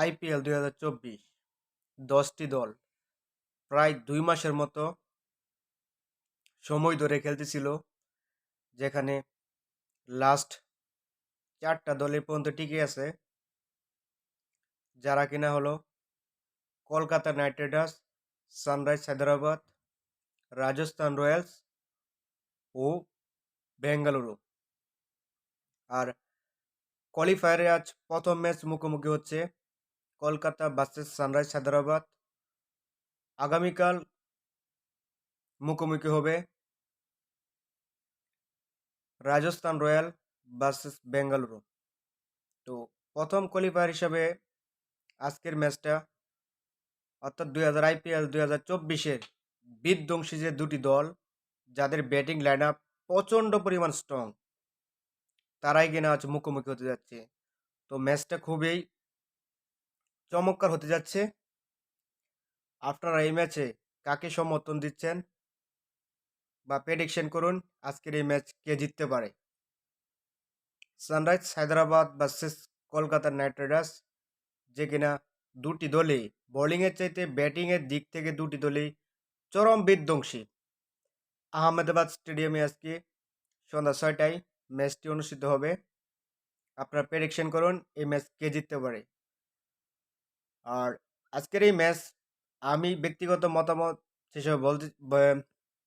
IPL 2024 10টি দল প্রায় 2 মাসের মতো সময় ধরে খেলতেছিল, যেখানে লাস্ট 4টা দল এই পর্যন্ত টিকে আছে, যারা কিনা হলো Kolkata knight riders, sunrise Hyderabad, Rajasthan royals ও বেঙ্গালুরু। আর কোয়ালিফায়ারে আজ প্রথম ম্যাচ মুখোমুখি হচ্ছে কলকাতা ভার্সেস সানরাইজ হায়দ্রাবাদ। আগামীকাল মুখোমুখি হবে রাজস্থান রয়্যাল ভার্সেস বেঙ্গালুরু। তো প্রথম কোয়ালিফায়ার হিসাবে আজকের ম্যাচটা, অর্থাৎ আইপিএল 2024-এর বিধ্বংসী যে দুটি দল, যাদের ব্যাটিং লাইন আপ প্রচণ্ড পরিমাণ স্ট্রং, তারাই কিনা আজ মুখোমুখি হতে যাচ্ছে। তো ম্যাচটা খুবই চমৎকার হতে যাচ্ছে। আপনারা এই ম্যাচে কাকে সমর্থন দিচ্ছেন বা প্রেডিকশন করুন আজকের এই ম্যাচ কে জিততে পারে। Sunrise Hyderabad versus Kolkata knight Riders, যে কিনা দুটি দলই বোলিংয়ের চাইতে ব্যাটিংয়ের দিক থেকে দুটি দলই চরম বিধ্বংসী। আহমেদাবাদ স্টেডিয়ামে আজকে সন্ধ্যা 6টায় ম্যাচটি অনুষ্ঠিত হবে। আপনারা প্রেডিকশন করুন এই ম্যাচ কে জিততে পারে। আর আজকের এই ম্যাচ, আমি ব্যক্তিগত মতামত হিসেবে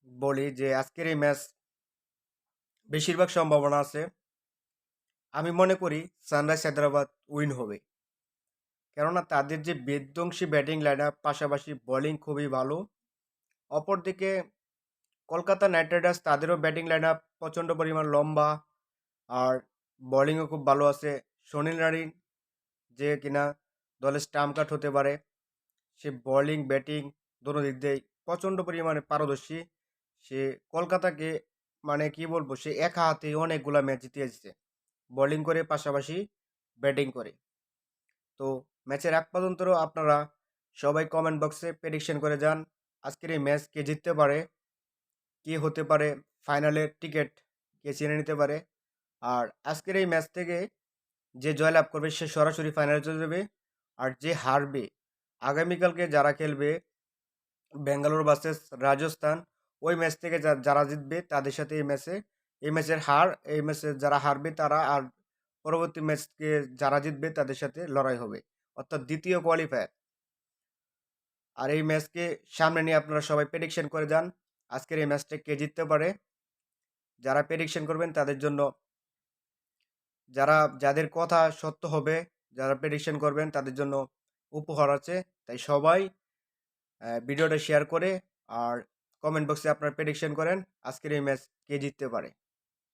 বলি যে আজকের এই ম্যাচ বেশিরভাগ সম্ভাবনা আছে, আমি মনে করি সানরাইজ হায়দ্রাবাদ উইন হবে। কেননা তাদের যে বিধ্বংসী ব্যাটিং লাইন আপ, পাশাপাশি বোলিং খুবই ভালো। অপরদিকে কলকাতা নাইট রাইডার্স, তাদেরও ব্যাটিং লাইন আপ প্রচণ্ড পরিমাণ লম্বা, আর বোলিংও খুব ভালো আছে। সুনীল নারিন, যে কিনা দলের স্টাম্প কাট হতে পারে, সে বোলিং ব্যাটিং দোনো দিক দিয়েই প্রচণ্ড পরিমাণে পারদর্শী। সে কলকাতাকে, মানে কি বলবো, সে একা হাতে অনেকগুলা ম্যাচ জিতে এসেছে, বোলিং করে পাশাপাশি ব্যাটিং করে। তো ম্যাচের এক পর্যন্ত আপনারা সবাই কমেন্ট বক্সে প্রেডিকশন করে যান আজকের এই ম্যাচ কে জিততে পারে, কে হতে পারে ফাইনালের টিকিট, কে চিনে নিতে পারে। আর আজকের এই ম্যাচ থেকে যে জয়লাভ করবে সে সরাসরি ফাইনালে চলে যাবে। আর যে হারবে, আগামীকালকে যারা খেলবে বেঙ্গালুরু ভার্সেস রাজস্থান, ওই ম্যাচ থেকে যারা জিতবে তাদের সাথে এই ম্যাচে যারা হারবে তারা, আর পরবর্তী ম্যাচকে যারা জিতবে তাদের সাথে লড়াই হবে, অর্থাৎ দ্বিতীয় কোয়ালিফায়ার। আর এই ম্যাচকে সামনে নিয়ে আপনারা সবাই প্রেডিকশন করে যান আজকের এই ম্যাচটা কে জিততে পারে। যারা প্রেডিকশন করবেন তাদের জন্য, যাদের কথা সত্য হবে, যারা প্রেডিকশন করবেন তাদের জন্য উপহার আছে। তাই সবাই ভিডিওটা শেয়ার করে আর কমেন্ট বক্সে আপনারা প্রেডিকশন করেন আজকের এই ম্যাচ কে জিততে পারে।